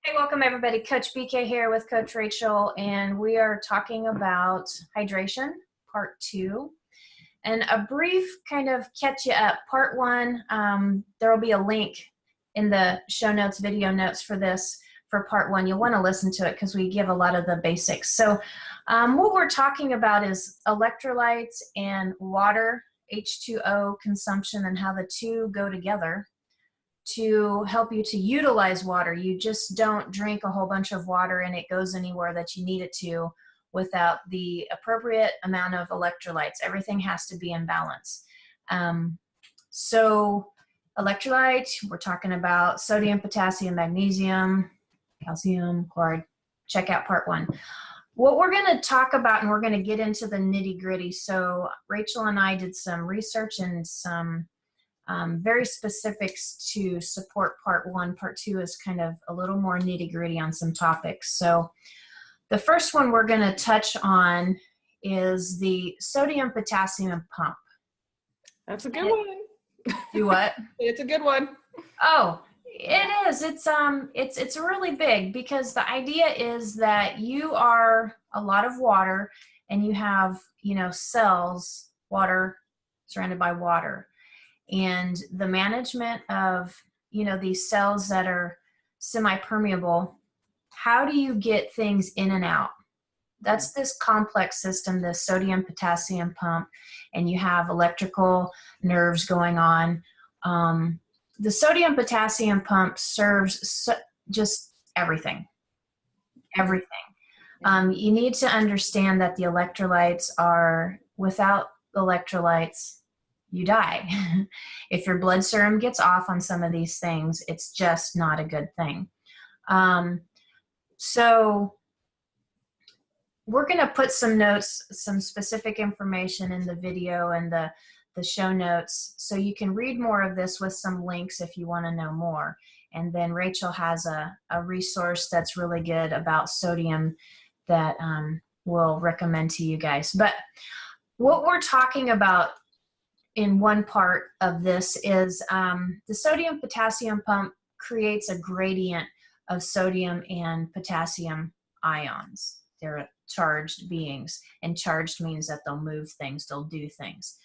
Hey, welcome everybody. Coach BK here with Coach Rachel, and we are talking about hydration, part 2. And a brief kind of catch you up. Part 1, there will be a link in the show notes, video notes for this, for part 1. You'll want to listen to it because we give a lot of the basics. So what we're talking about is electrolytes and water, H2O consumption, and how the two go together to help you to utilize water. You just don't drink a whole bunch of water and it goes anywhere that you need it to without the appropriate amount of electrolytes. Everything has to be in balance. So electrolytes, we're talking about sodium, potassium, magnesium, calcium, chloride. Check out part 1. What we're going to talk about, and we're going to get into the nitty gritty. So Rachel and I did some research and some very specifics to support part 1. Part 2 is kind of a little more nitty gritty on some topics. So the first one we're going to touch on is the sodium potassium pump. That's a good one. Do what? It's a good one. Oh, it is. It's really big because the idea is that you are a lot of water and you have, cells, water surrounded by water. And the management of, these cells that are semi-permeable, how do you get things in and out? That's this complex system, the sodium potassium pump, and you have electrical nerves going on. The sodium potassium pump serves just everything. You need to understand that the electrolytes are, without electrolytes, you die. If your blood serum gets off on some of these things, it's just not a good thing. So we're going to put some notes, some specific information in the video and the show notes, so you can read more of this with some links if you want to know more. And then Rachel has a resource that's really good about sodium that we'll recommend to you guys. But what we're talking about in one part of this is the sodium potassium pump creates a gradient of sodium and potassium ions. They're charged beings, and charged means that they'll move things, they'll do things.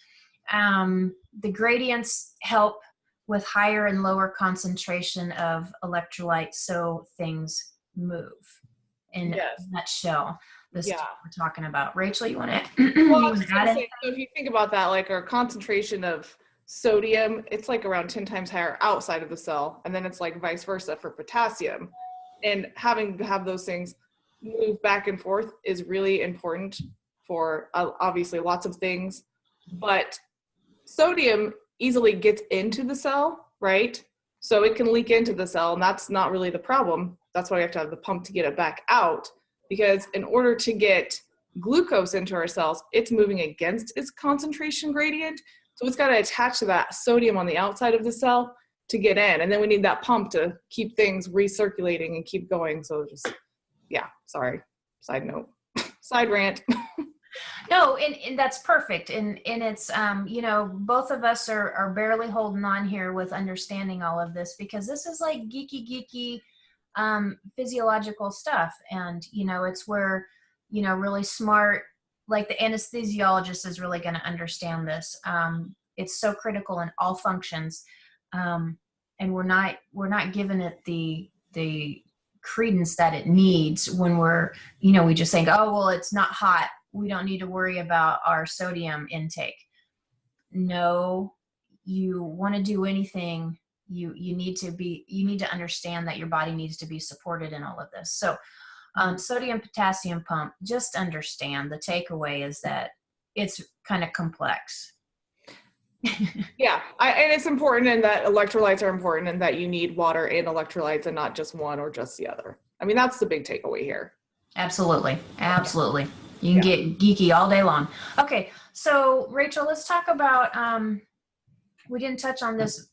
The gradients help with higher and lower concentration of electrolytes, so things move. In a nutshell, this is what we're talking about. Rachel, you want to well, I was gonna say, so if you think about that, like our concentration of sodium, it's like around 10 times higher outside of the cell, and then it's like vice versa for potassium. And having to have those things move back and forth is really important for obviously lots of things, but sodium easily gets into the cell, right? So it can leak into the cell, and that's not really the problem. That's why we have to have the pump to get it back out, because in order to get glucose into our cells, it's moving against its concentration gradient. So it's got to attach to that sodium on the outside of the cell to get in. And then we need that pump to keep things recirculating and keep going. So just, sorry, side note, side rant. No, and that's perfect. And it's, both of us are barely holding on here with understanding all of this, because this is like geeky, physiological stuff. And, it's where, really smart, like the anesthesiologist is really going to understand this. It's so critical in all functions. And we're not giving it the credence that it needs when we're, we just think, oh, well, it's not hot, we don't need to worry about our sodium intake. No, you want to do anything, you need to understand that your body needs to be supported in all of this. So sodium potassium pump, just understand the takeaway is that it's kind of complex. And it's important, and that electrolytes are important, and that you need water and electrolytes and not just one or just the other. I mean, that's the big takeaway here. Absolutely. You can get geeky all day long. Okay, so Rachel, let's talk about, we didn't touch on this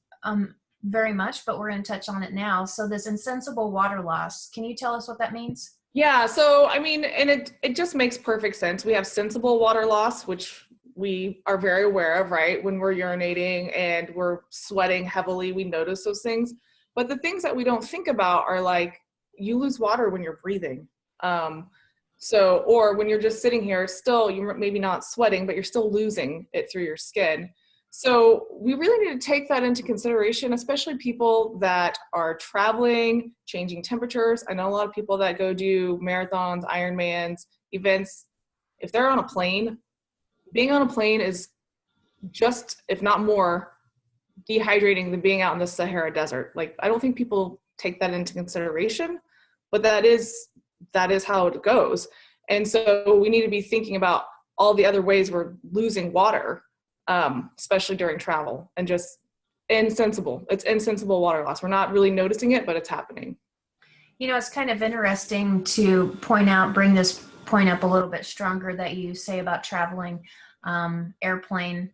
very much, but we're going to touch on it now. So this insensible water loss, can you tell us what that means? Yeah, so I mean, and it just makes perfect sense. We have sensible water loss, which we are very aware of, right? When we're urinating and we're sweating heavily, we notice those things. But the things that we don't think about are like, you lose water when you're breathing. Or when you're just sitting here, still, you're maybe not sweating, but you're still losing it through your skin. So we really need to take that into consideration, especially people that are traveling, changing temperatures. I know a lot of people that go do marathons, Ironmans, events. If they're on a plane, being on a plane is just, if not more, dehydrating than being out in the Sahara Desert. Like, I don't think people take that into consideration, but that is how it goes. And so we need to be thinking about all the other ways we're losing water, especially during travel, and just insensible. It's insensible water loss. We're not really noticing it, but it's happening. You know, it's kind of interesting to bring this point up a little bit stronger that you say about traveling, airplane.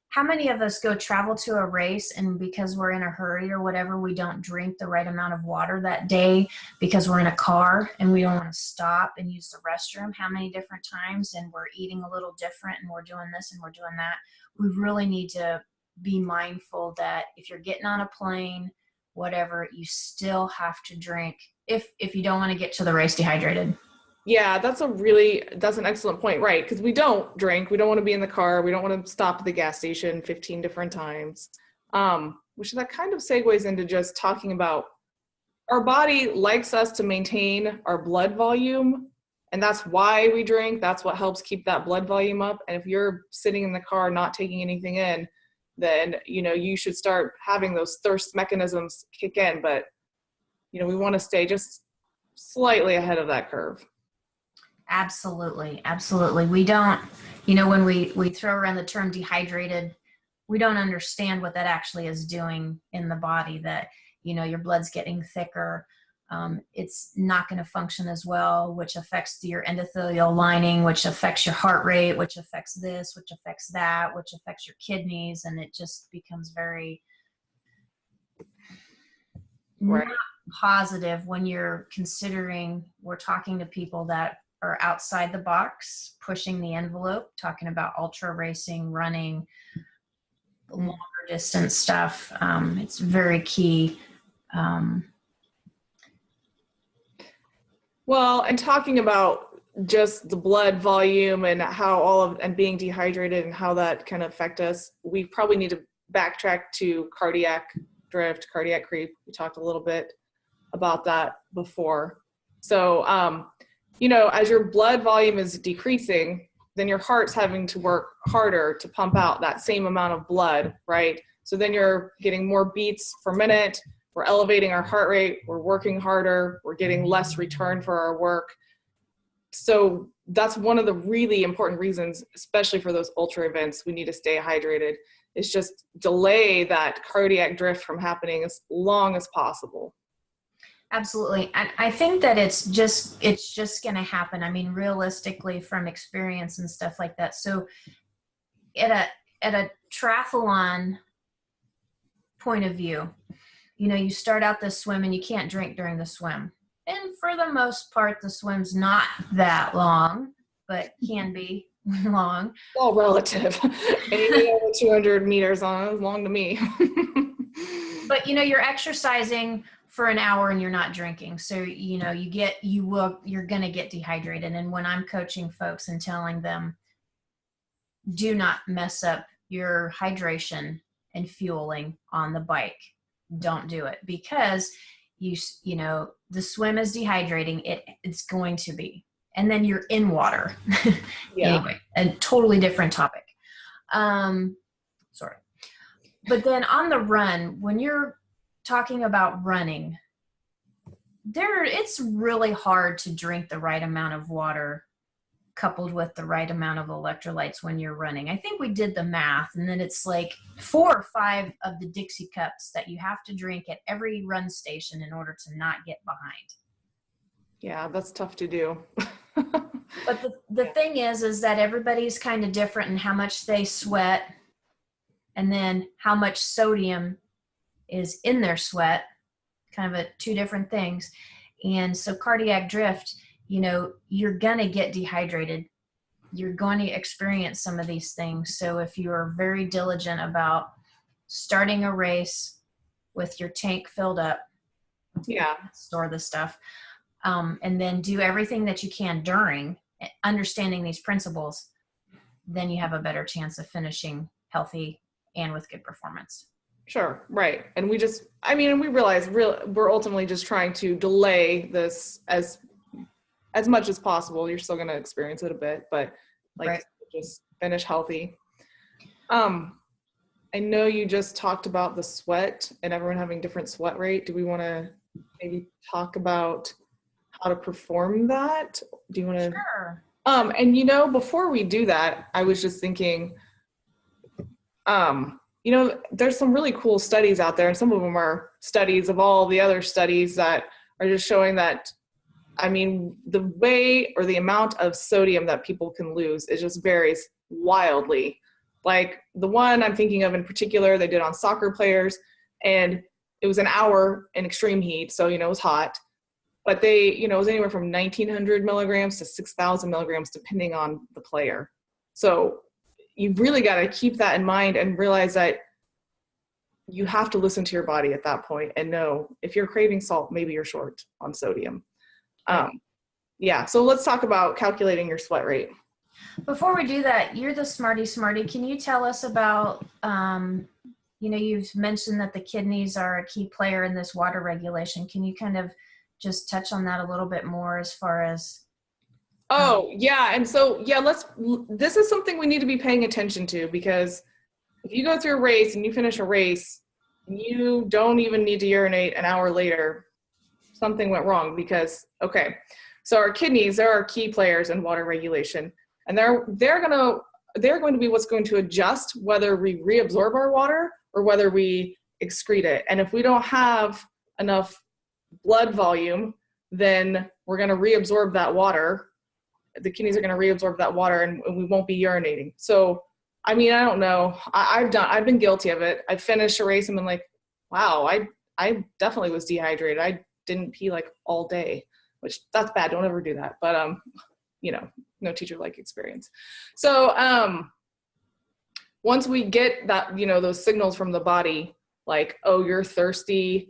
How many of us go travel to a race and because we're in a hurry or whatever, we don't drink the right amount of water that day because we're in a car and we don't want to stop and use the restroom? How many different times? And we're eating a little different and we're doing this and we're doing that. We really need to be mindful that if you're getting on a plane, whatever, you still have to drink if you don't want to get to the race dehydrated. Yeah, that's an excellent point, right? Because we don't drink, we don't want to be in the car, we don't want to stop at the gas station 15 different times. Which that kind of segues into just talking about our body likes us to maintain our blood volume, and that's why we drink. That's what helps keep that blood volume up. And if you're sitting in the car not taking anything in, then you should start having those thirst mechanisms kick in. But we want to stay just slightly ahead of that curve. Absolutely. Absolutely. We don't, when we throw around the term dehydrated, we don't understand what that actually is doing in the body, that, your blood's getting thicker. It's not going to function as well, which affects your endothelial lining, which affects your heart rate, which affects this, which affects that, which affects your kidneys. And it just becomes very not positive when you're we're talking to people that are outside the box, pushing the envelope, talking about ultra racing, running, longer distance stuff. It's very key. Well, and talking about just the blood volume and how and being dehydrated and how that can affect us, we probably need to backtrack to cardiac drift, cardiac creep. We talked a little bit about that before. So, as your blood volume is decreasing, then your heart's having to work harder to pump out that same amount of blood, right? So then you're getting more beats per minute. We're elevating our heart rate. We're working harder. We're getting less return for our work. So that's one of the really important reasons, especially for those ultra events, we need to stay hydrated. It's just delay that cardiac drift from happening as long as possible. Absolutely. And I think that it's just going to happen. I mean, realistically, from experience and stuff like that. So at a triathlon point of view, you start out the swim and you can't drink during the swim. And for the most part, the swim's not that long, but can be long. All relative. Anything over 200 meters on is long to me. But, you're exercising for an hour and you're not drinking. So, you're going to get dehydrated. And when I'm coaching folks and telling them, do not mess up your hydration and fueling on the bike, don't do it, because the swim is dehydrating. It's going to be, and then you're in water. Yeah. Anyway, a totally different topic. Sorry. But then on the run, when you're talking about running, it's really hard to drink the right amount of water coupled with the right amount of electrolytes when you're running. I think we did the math, and then it's like 4 or 5 of the Dixie cups that you have to drink at every run station in order to not get behind. Yeah, that's tough to do. But the thing is that everybody's kind of different in how much they sweat and then how much sodium is in their sweat, kind of two different things. And so cardiac drift, you're going to get dehydrated. You're going to experience some of these things. So if you're very diligent about starting a race with your tank filled up, yeah, store the stuff. and then do everything that you can during understanding these principles, then you have a better chance of finishing healthy and with good performance. Sure, right. And we just, I mean, and we realize we're ultimately just trying to delay this as much as possible. You're still going to experience it a bit, but like Right. just finish healthy. I know you just talked about the sweat and everyone having different sweat rate. Do we want to maybe talk about how to perform that? Do you want to? Sure. And you know, before we do that, I was just thinking, you know, there's some really cool studies out there, and some of them are studies of all the other studies that are just showing that, I mean, the way or the amount of sodium that people can lose, it just varies wildly. Like the one I'm thinking of in particular, they did on soccer players, and it was an hour in extreme heat, so, you know, it was hot. But they, you know, it was anywhere from 1,900 milligrams to 6,000 milligrams, depending on the player. So you really got to keep that in mind and realize that you have to listen to your body at that point and know if you're craving salt, maybe you're short on sodium. Yeah, so let's talk about calculating your sweat rate. Before we do that, you're the smarty. Can you tell us about, you know, you've mentioned that the kidneys are a key player in this water regulation. Can you kind of just touch on that a little bit more as far as? Oh, yeah. And so, yeah, this is something we need to be paying attention to, because if you go through a race and you finish a race and you don't even need to urinate an hour later, something went wrong. Because, okay, so our kidneys, they're our key players in water regulation, and they're going to be what's going to adjust whether we reabsorb our water or whether we excrete it. And if we don't have enough blood volume, then we're going to reabsorb that water. The kidneys are going to reabsorb that water, and we won't be urinating. So, I mean, I don't know. I've been guilty of it. I've finished a race and been like, wow, I definitely was dehydrated. I didn't pee like all day, which that's bad. Don't ever do that. But, you know, no teacher like experience. So, once we get that, you know, those signals from the body, like, oh, you're thirsty,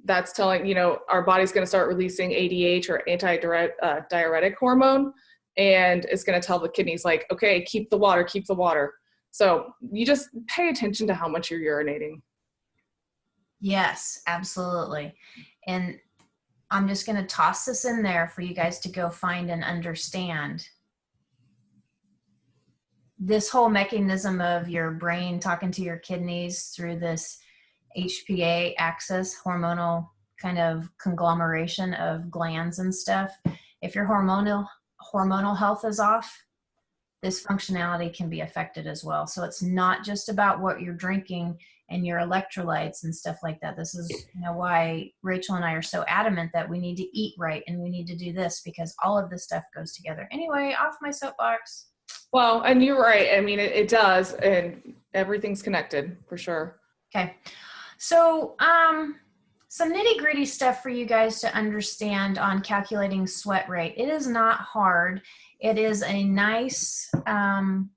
that's telling, you know, our body's going to start releasing ADH, or antidiuretic hormone, and it's going to tell the kidneys like, okay, keep the water. So you just pay attention to how much you're urinating. Yes, absolutely. And I'm just going to toss this in there for you guys to go find and understand. This whole mechanism of your brain talking to your kidneys through this HPA axis, hormonal kind of conglomeration of glands and stuff. If your hormonal health is off, this functionality can be affected as well. So it's not just about what you're drinking and your electrolytes and stuff like that. This is, you know, why Rachel and I are so adamant that we need to eat right and we need to do this, because all of this stuff goes together. Anyway, off my soapbox. Well, and you're right. I mean, it does, and everything's connected for sure. Okay. So, some nitty gritty stuff for you guys to understand on calculating sweat rate. It is not hard. It is a nice kind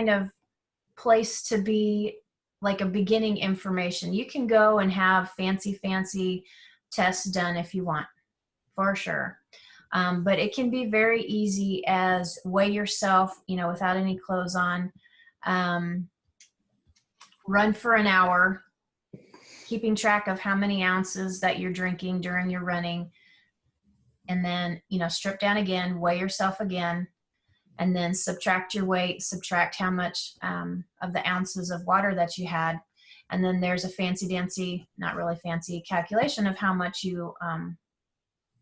of place to be, like a beginning information. You can go and have fancy tests done if you want, for sure. But it can be very easy as weigh yourself, you know, without any clothes on, run for an hour, keeping track of how many ounces that you're drinking during your running, and then, you know, strip down again, weigh yourself again, and then subtract your weight, subtract how much of the ounces of water that you had. And then there's a fancy dancy, not really fancy, calculation of how much you,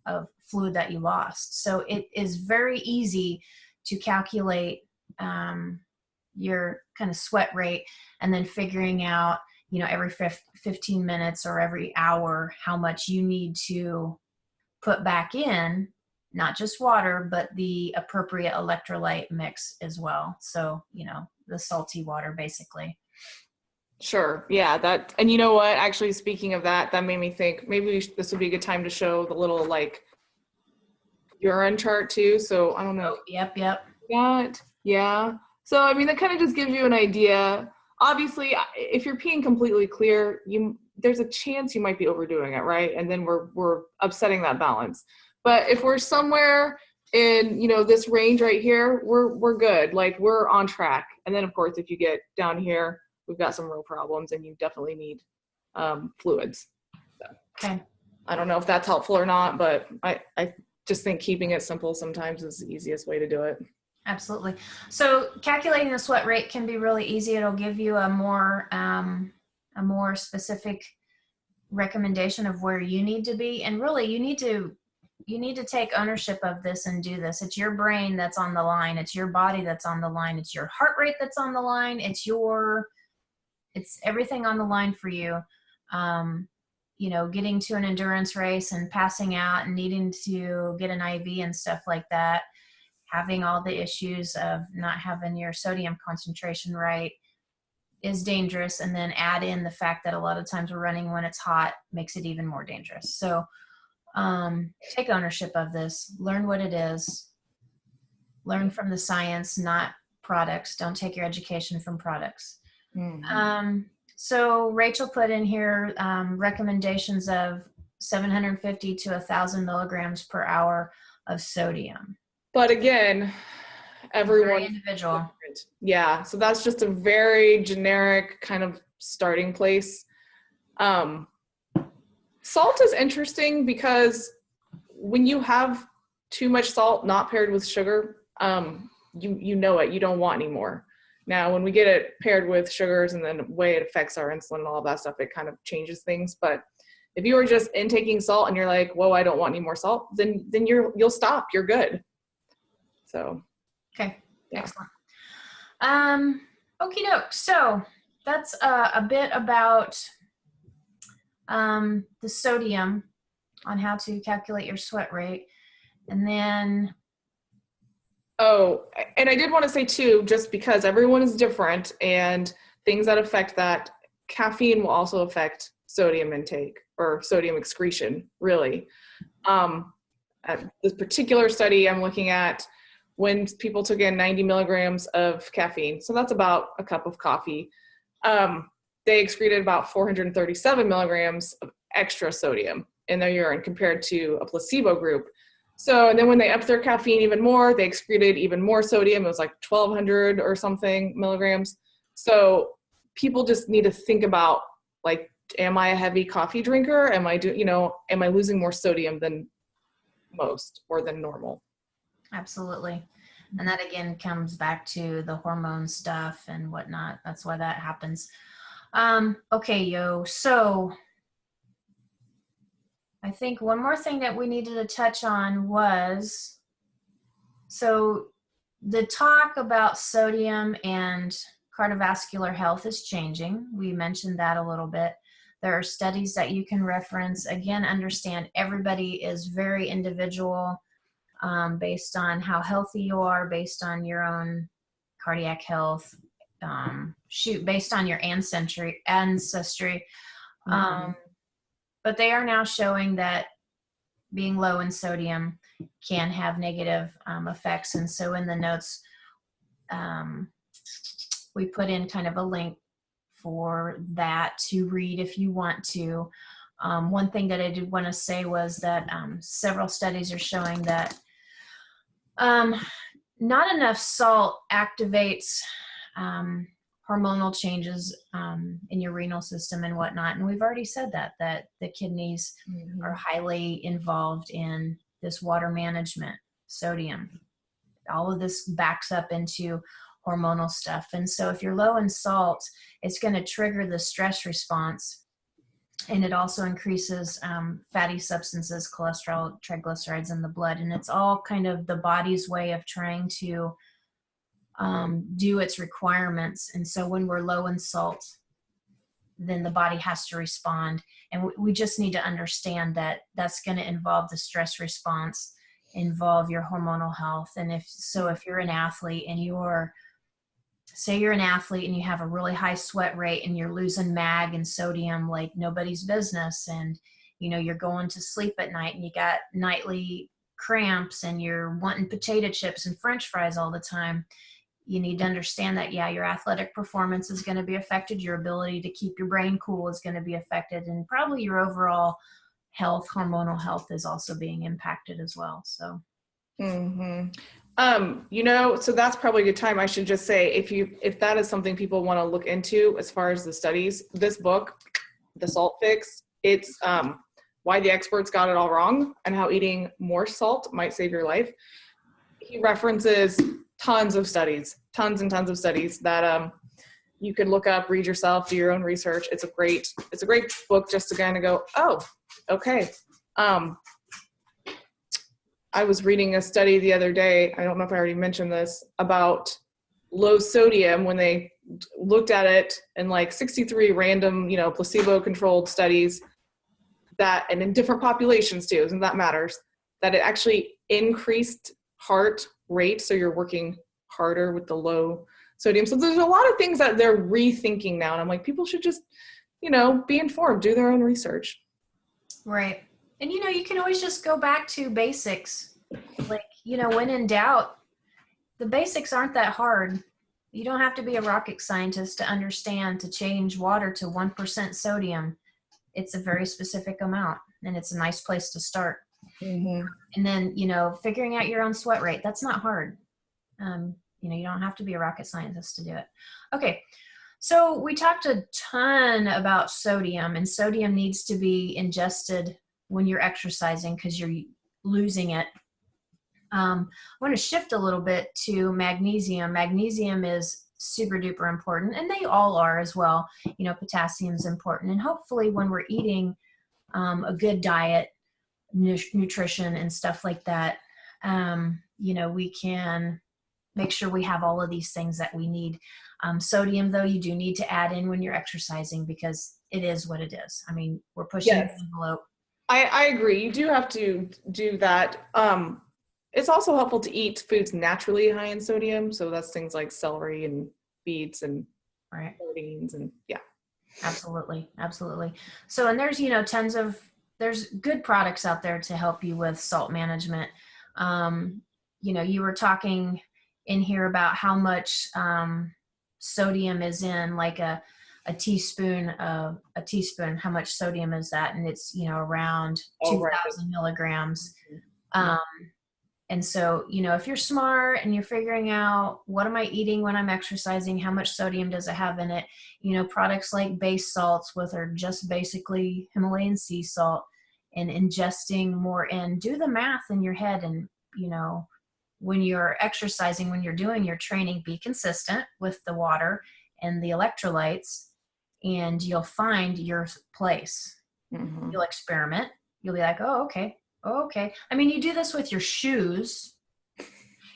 of fluid that you lost. So it is very easy to calculate your kind of sweat rate, and then figuring out, you know, every 15 minutes or every hour, how much you need to put back in, not just water, but the appropriate electrolyte mix as well. So, you know, the salty water, basically. Sure. Yeah. That, and you know what, actually, speaking of that, that made me think maybe this would be a good time to show the little like urine chart too. So I don't know. Oh, yep. Yeah. So, I mean, that kind of just gives you an idea. Obviously, if you're peeing completely clear, you there's a chance you might be overdoing it, right? And then we're upsetting that balance. But if we're somewhere in, you know, this range right here, we're good. Like, we're on track. And then of course, if you get down here, we've got some real problems, and you definitely need fluids. So, Okay. I don't know if that's helpful or not, but I just think keeping it simple sometimes is the easiest way to do it. Absolutely. So calculating the sweat rate can be really easy. It'll give you a more specific recommendation of where you need to be. And really, you need to take ownership of this and do this. It's your brain that's on the line. It's your body that's on the line. It's your heart rate that's on the line. It's everything on the line for you. You know, getting to an endurance race and passing out and needing to get an IV and stuff like that, having all the issues of not having your sodium concentration right is dangerous. And then add in the fact that a lot of times we're running when it's hot makes it even more dangerous. So take ownership of this, learn what it is, learn from the science, not products. Don't take your education from products. Mm-hmm. So Rachel put in here recommendations of 750 to 1,000 milligrams per hour of sodium. But again, everyone individual. Yeah, so that's just a very generic kind of starting place. Salt is interesting because when you have too much salt not paired with sugar, you know it, you don't want any more. Now, when we get it paired with sugars and then the way it affects our insulin and all that stuff, it kind of changes things. But if you are just intaking salt and you're like, whoa, I don't want any more salt, then you'll stop. You're good. So. Okay. Yeah. Excellent. Okie doke. So that's a bit about the sodium on how to calculate your sweat rate. And then oh, and I did want to say too, just because everyone is different and things that affect that, caffeine will also affect sodium intake or sodium excretion, really. At this particular study I'm looking at, when people took in 90 milligrams of caffeine, so that's about a cup of coffee, they excreted about 437 milligrams of extra sodium in their urine compared to a placebo group. So, and then when they upped their caffeine even more, they excreted even more sodium. It was like 1,200 or something milligrams. So people just need to think about, like, am I a heavy coffee drinker? Am I losing more sodium than most or than normal? Absolutely. And that again comes back to the hormone stuff and whatnot. That's why that happens. Okay, so I think one more thing that we needed to touch on was, so the talk about sodium and cardiovascular health is changing. We mentioned that a little bit. There are studies that you can reference. Again, understand everybody is very individual, based on how healthy you are, based on your own cardiac health, based on your ancestry. Mm-hmm. But they are now showing that being low in sodium can have negative effects. And so in the notes, we put in kind of a link for that to read if you want to. One thing that I did want to say was that several studies are showing that not enough salt activates hormonal changes in your renal system and whatnot. And we've already said that the kidneys mm-hmm. are highly involved in this water management, sodium. All of this backs up into hormonal stuff. And so if you're low in salt, it's going to trigger the stress response. And it also increases fatty substances, cholesterol, triglycerides in the blood. And it's all kind of the body's way of trying to do its requirements. And so when we're low in salt, then the body has to respond. And we just need to understand that that's going to involve the stress response, involve your hormonal health. And if you're an athlete and say you're an athlete and you have a really high sweat rate and you're losing mag and sodium like nobody's business, and you're going to sleep at night and you got nightly cramps and you're wanting potato chips and French fries all the time, you need to understand that, yeah, your athletic performance is going to be affected. Your ability to keep your brain cool is going to be affected. And probably your overall health, hormonal health is also being impacted as well. So. So that's probably a good time. I should just say, if that is something people want to look into as far as the studies, this book, The Salt Fix, it's why the experts got it all wrong and how eating more salt might save your life. He references tons and tons of studies that you can look up, read yourself, do your own research. It's a great book just to kind of go, oh, okay. I was reading a study the other day, I don't know if I already mentioned this, about low sodium when they looked at it in like 63 random, placebo-controlled studies and in different populations too, and that matters, that it actually increased heart rate. So you're working harder with the low sodium. So there's a lot of things that they're rethinking now. And I'm like, people should just, be informed, do their own research. Right. And, you can always just go back to basics. Like, when in doubt, the basics aren't that hard. You don't have to be a rocket scientist to understand to change water to 1% sodium. It's a very specific amount, and it's a nice place to start. Mm-hmm. And then, figuring out your own sweat rate, that's not hard. You don't have to be a rocket scientist to do it. Okay. So we talked a ton about sodium, and sodium needs to be ingested when you're exercising because you're losing it. I want to shift a little bit to magnesium. Magnesium is super duper important, and they all are as well. Potassium is important, and hopefully when we're eating a good diet, nutrition and stuff like that, we can make sure we have all of these things that we need. Sodium, though, you do need to add in when you're exercising because it is what it is. I mean, we're pushing the envelope. I agree. You do have to do that. It's also helpful to eat foods naturally high in sodium. So that's things like celery and beets and sardines and yeah. Absolutely. Absolutely. So, and there's, there's good products out there to help you with salt management. You were talking in here about how much sodium is in like a teaspoon, how much sodium is that? And it's, around 2,000 milligrams. And so, if you're smart and you're figuring out what am I eating when I'm exercising, how much sodium does it have in it, products like base salts, which are just basically Himalayan sea salt, and ingesting more in, do the math in your head. And, when you're exercising, when you're doing your training, be consistent with the water and the electrolytes, and you'll find your place. Mm-hmm. You'll experiment. You'll be like, oh, okay. I mean, you do this with your shoes.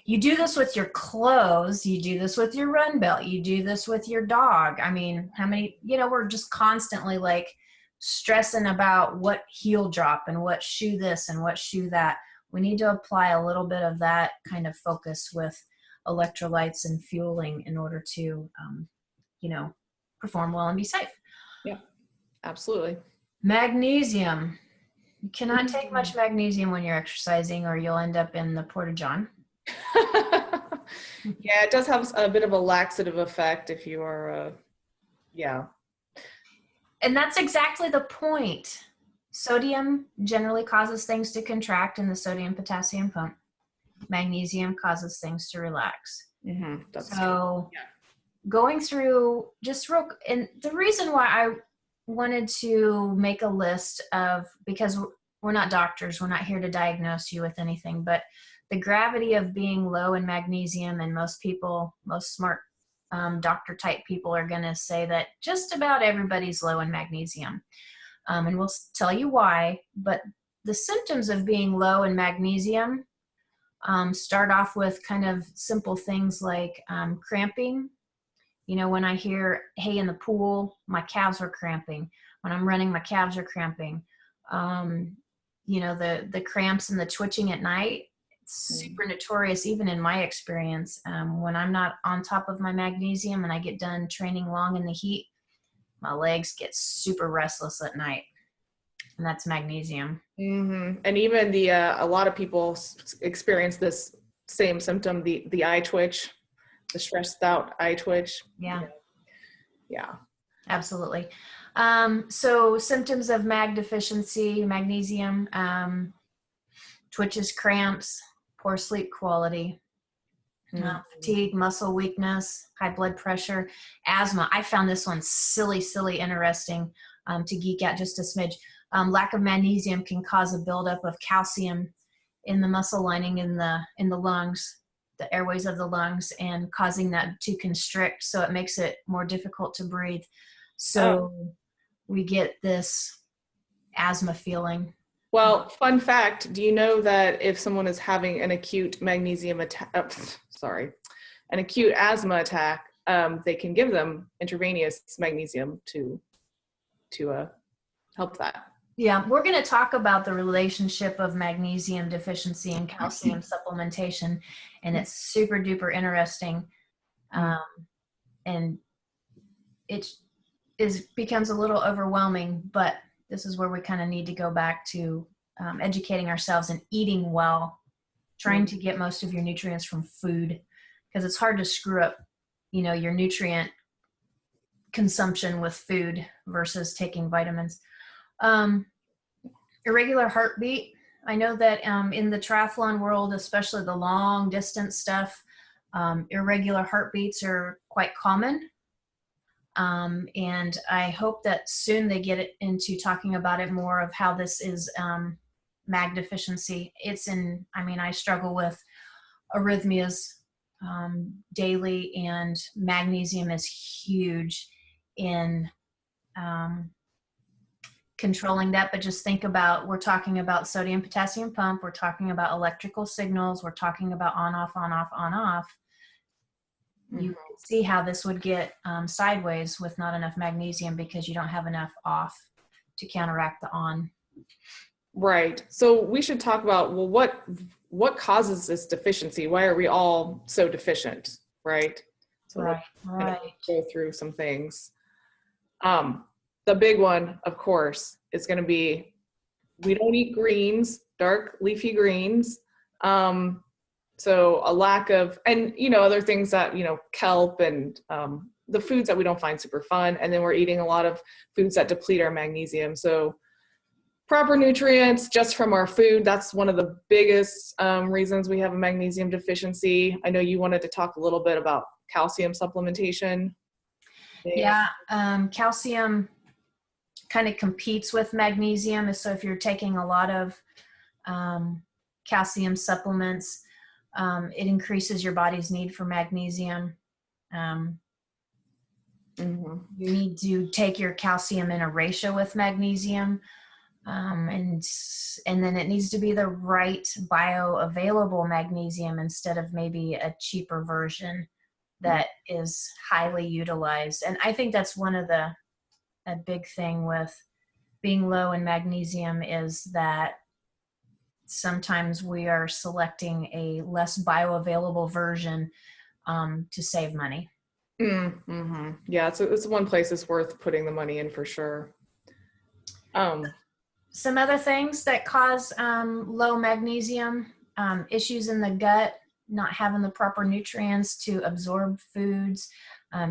You do this with your clothes. You do this with your run belt. You do this with your dog. I mean, how many, we're just constantly like stressing about what heel drop and what shoe this and what shoe that. We need to apply a little bit of that kind of focus with electrolytes and fueling in order to, perform well and be safe. Yeah, absolutely. Magnesium. You cannot take much magnesium when you're exercising or you'll end up in the Porta-John. Yeah, it does have a bit of a laxative effect if you are, And that's exactly the point. Sodium generally causes things to contract in the sodium-potassium pump. Magnesium causes things to relax. Mm-hmm. That's so going through and the reason why I wanted to make a list of, because we're not doctors, we're not here to diagnose you with anything, but the gravity of being low in magnesium, and most smart doctor type people are going to say that just about everybody's low in magnesium. And we'll tell you why, but the symptoms of being low in magnesium start off with kind of simple things like cramping. When I hear, hey, in the pool, my calves are cramping. When I'm running, my calves are cramping. The cramps and the twitching at night, it's super notorious, even in my experience. When I'm not on top of my magnesium and I get done training long in the heat, my legs get super restless at night, and that's magnesium. Mm-hmm. And even a lot of people experience this same symptom, the eye twitch. the stressed out eye twitch. Yeah. Yeah. Absolutely. So symptoms of mag deficiency, magnesium, twitches, cramps, poor sleep quality, fatigue, muscle weakness, high blood pressure, asthma. I found this one silly interesting to geek out just a smidge. Lack of magnesium can cause a buildup of calcium in the muscle lining in the lungs, the airways of the lungs, and causing that to constrict. So it makes it more difficult to breathe. So we get this asthma feeling. Well, fun fact, do you know that if someone is having an acute magnesium attack, an acute asthma attack, they can give them intravenous magnesium to help that. Yeah, we're going to talk about the relationship of magnesium deficiency and calcium supplementation, and it's super duper interesting. And it becomes a little overwhelming, but this is where we kind of need to go back to educating ourselves and eating well, trying to get most of your nutrients from food, because it's hard to screw up, your nutrient consumption with food versus taking vitamins. Irregular heartbeat. I know that in the triathlon world, especially the long distance stuff, irregular heartbeats are quite common. And I hope that soon they get it into talking about it more of how this is mag deficiency. I struggle with arrhythmias daily, and magnesium is huge in controlling that. But just think about, we're talking about sodium potassium pump, we're talking about electrical signals, we're talking about on off on off on off. You can see how this would get sideways with not enough magnesium, because you don't have enough off to counteract the on. Right. So we should talk about, well, what causes this deficiency? Why are we all so deficient? Right. So right. let's go through some things. The big one, of course, is going to be, we don't eat greens, dark leafy greens. So a lack of, and, other things that, kelp and the foods that we don't find super fun. And then we're eating a lot of foods that deplete our magnesium. So proper nutrients just from our food, that's one of the biggest reasons we have a magnesium deficiency. I know you wanted to talk a little bit about calcium supplementation. Yeah, calcium kind of competes with magnesium. So if you're taking a lot of calcium supplements, it increases your body's need for magnesium. You need to take your calcium in a ratio with magnesium. And then it needs to be the right bioavailable magnesium, instead of maybe a cheaper version that is highly utilized. And I think that's one of a big thing with being low in magnesium, is that sometimes we are selecting a less bioavailable version to save money. Yeah, it's one place it's worth putting the money in for sure. Some other things that cause low magnesium, issues in the gut, not having the proper nutrients to absorb foods,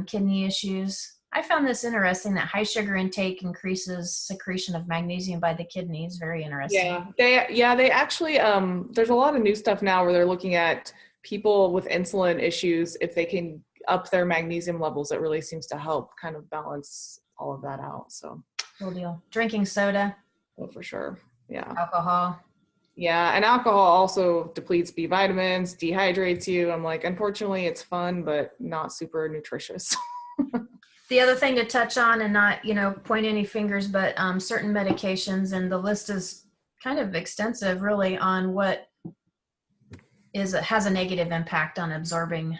kidney issues. I found this interesting, that high sugar intake increases secretion of magnesium by the kidneys. Very interesting. Yeah, they actually, there's a lot of new stuff now where they're looking at people with insulin issues, if they can up their magnesium levels. It really seems to help kind of balance all of that out. So Cool deal. Drinking soda. Oh, for sure. Yeah. Alcohol. Yeah. And alcohol also depletes B vitamins, dehydrates you. I'm like, unfortunately it's fun, but not super nutritious. The other thing to touch on, and not, point any fingers, but certain medications, and the list is kind of extensive really, on what has a negative impact on absorbing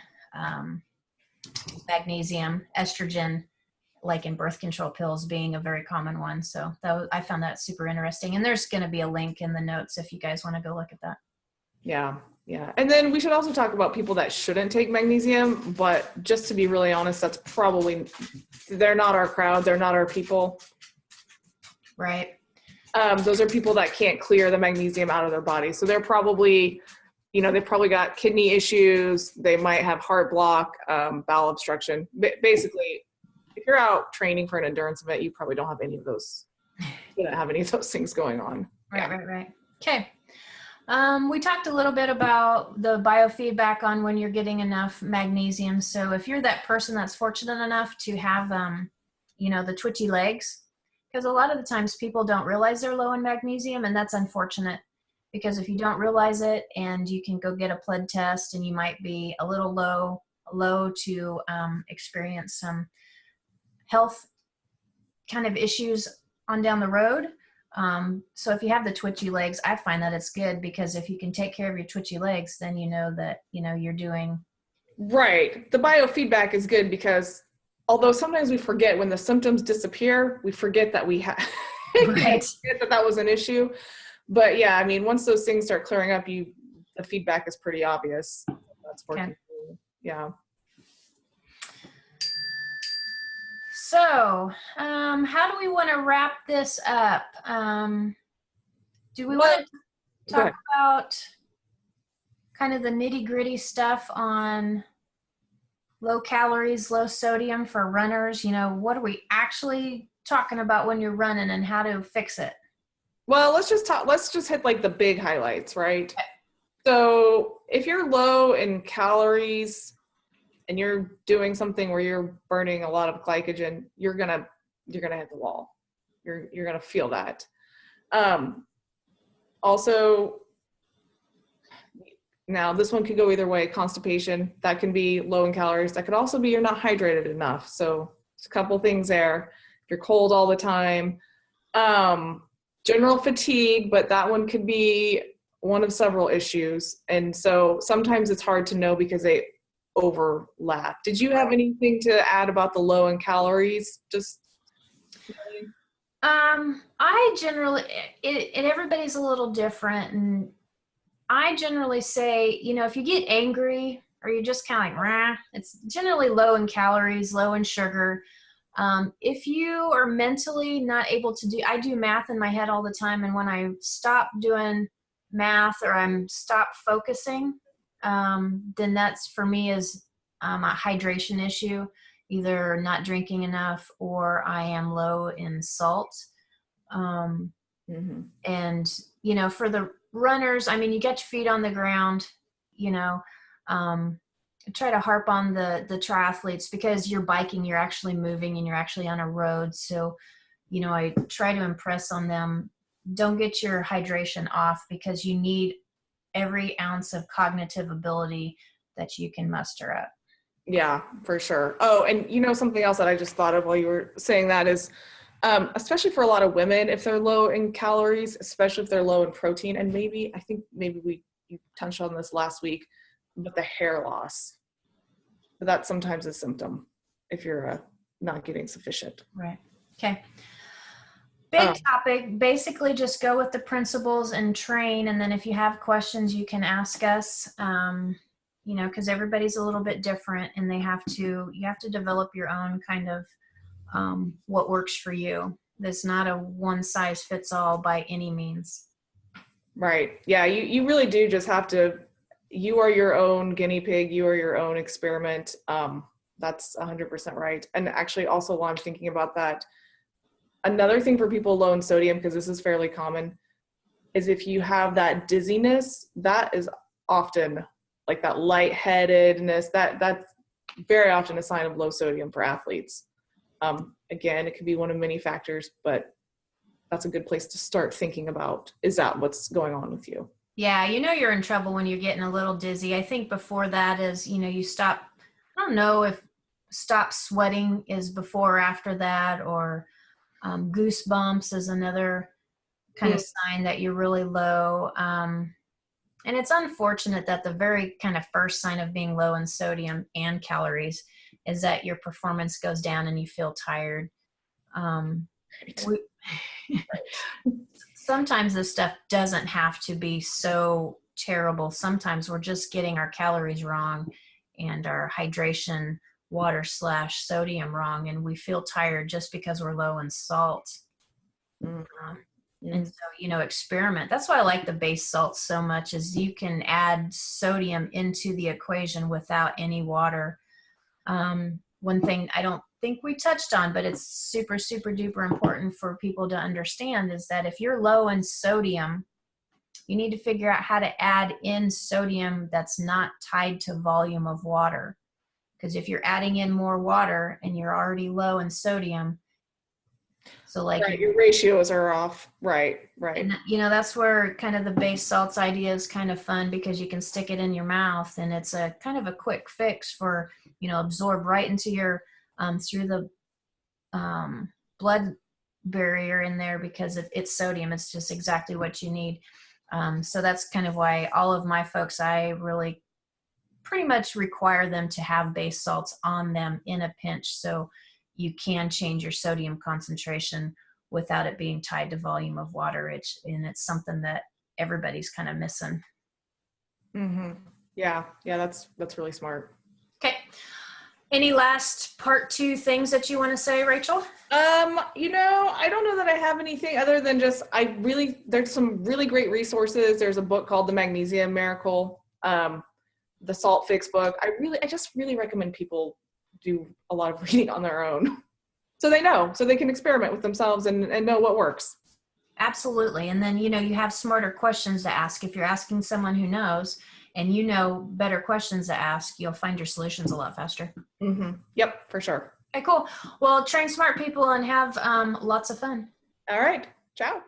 magnesium. Estrogen, like in birth control pills, being a very common one. So I found that super interesting. And there's going to be a link in the notes if you guys want to go look at that. Yeah. And then we should also talk about people that shouldn't take magnesium, but just to be really honest, they're not our crowd. They're not our people. Right. Those are people that can't clear the magnesium out of their body. So they're probably they've probably got kidney issues. They might have heart block, bowel obstruction. Basically, if you're out training for an endurance event, you probably don't have any of those. You don't have any of those things going on. Right. Okay. We talked a little bit about the biofeedback on when you're getting enough magnesium. So if you're that person that's fortunate enough to have, the twitchy legs, because a lot of the times people don't realize they're low in magnesium, and that's unfortunate. Because if you don't realize it, and you can go get a blood test, and you might be a little low to experience some health kind of issues on down the road. So if you have the twitchy legs, I find that it's good, because if you can take care of your twitchy legs, then you know that, you're doing. Right. The biofeedback is good, because although sometimes we forget when the symptoms disappear, we forget that we have, Right. that was an issue. But yeah, I mean, once those things start clearing up, the feedback is pretty obvious. That's working. Okay. Yeah. So, how do we want to wrap this up? Do we want to talk about kind of the nitty-gritty stuff on low calories, low sodium for runners? What are we actually talking about when you're running, and how to fix it? Well, let's just hit like the big highlights, right? So if you're low in calories and you're doing something where you're burning a lot of glycogen, you're gonna hit the wall. You're gonna feel that. Also, now this one could go either way. Constipation, that can be low in calories. That could also be you're not hydrated enough. So there's a couple things there. If you're cold all the time. General fatigue, but that one could be one of several issues. And so sometimes it's hard to know because they overlap. Did you have anything to add about the low in calories? I generally, everybody's a little different. And I generally say, if you get angry or you're just kind of like, rah, it's generally low in calories, low in sugar. If you are mentally not able to I do math in my head all the time. And when I stop doing math, or I'm stop focusing, then that's for me is a hydration issue, either not drinking enough or I am low in salt. And, for the runners, I mean, you get your feet on the ground, try to harp on the triathletes, because you're biking, you're actually moving, and you're actually on a road. So, I try to impress on them, don't get your hydration off, because you need every ounce of cognitive ability that you can muster up. Yeah, for sure. Oh, and something else that I just thought of while you were saying that is, especially for a lot of women, if they're low in calories, especially if they're low in protein, and maybe you touched on this last week, but the hair loss. But that's sometimes a symptom if you're not getting sufficient. Right. Okay. Big topic. Basically, just go with the principles and train. And then if you have questions, you can ask us, because everybody's a little bit different, and you have to develop your own kind of what works for you. There's not a one size fits all by any means. Right. Yeah. You really do just have to, you are your own guinea pig. You are your own experiment. That's 100% right. And actually also, while I'm thinking about that, another thing for people low in sodium, because this is fairly common, is if you have that dizziness, that is often like that lightheadedness, that's very often a sign of low sodium for athletes. Again, it could be one of many factors, but that's a good place to start thinking about, is that what's going on with you? Yeah, you're in trouble when you're getting a little dizzy. I think before that is, you stop, I don't know if stop sweating is before or after that, or goosebumps is another kind of sign that you're really low. And it's unfortunate that the very kind of first sign of being low in sodium and calories is that your performance goes down and you feel tired. Sometimes this stuff doesn't have to be so terrible. Sometimes we're just getting our calories wrong and our hydration, water/sodium wrong, and we feel tired just because we're low in salt. And so, experiment. That's why I like the base salts so much, is you can add sodium into the equation without any water. One thing I don't think we touched on, but it's super, super duper important for people to understand, is that if you're low in sodium, you need to figure out how to add in sodium that's not tied to volume of water. Because if you're adding in more water and you're already low in sodium, so like right, your ratios are off. Right. and that's where kind of the base salts idea is kind of fun, because you can stick it in your mouth and it's a kind of a quick fix for, absorb right into your through the blood barrier in there, because it's sodium. It's just exactly what you need. So that's kind of why all of my folks, I really pretty much require them to have base salts on them in a pinch, so you can change your sodium concentration without it being tied to volume of water. And it's something that everybody's kind of missing. Mm-hmm. Yeah, that's really smart. Okay. Any last part 2 things that you want to say, Rachel? I don't know that I have anything other than just, there's some really great resources. There's a book called The Magnesium Miracle, the Salt Fix book. I just really recommend people do a lot of reading on their own, so they can experiment with themselves and know what works. Absolutely. And then, you have smarter questions to ask. If you're asking someone who knows, and better questions to ask, you'll find your solutions a lot faster. Mm-hmm. Yep, for sure. Okay, cool. Well, train smart people and have lots of fun. All right. Ciao.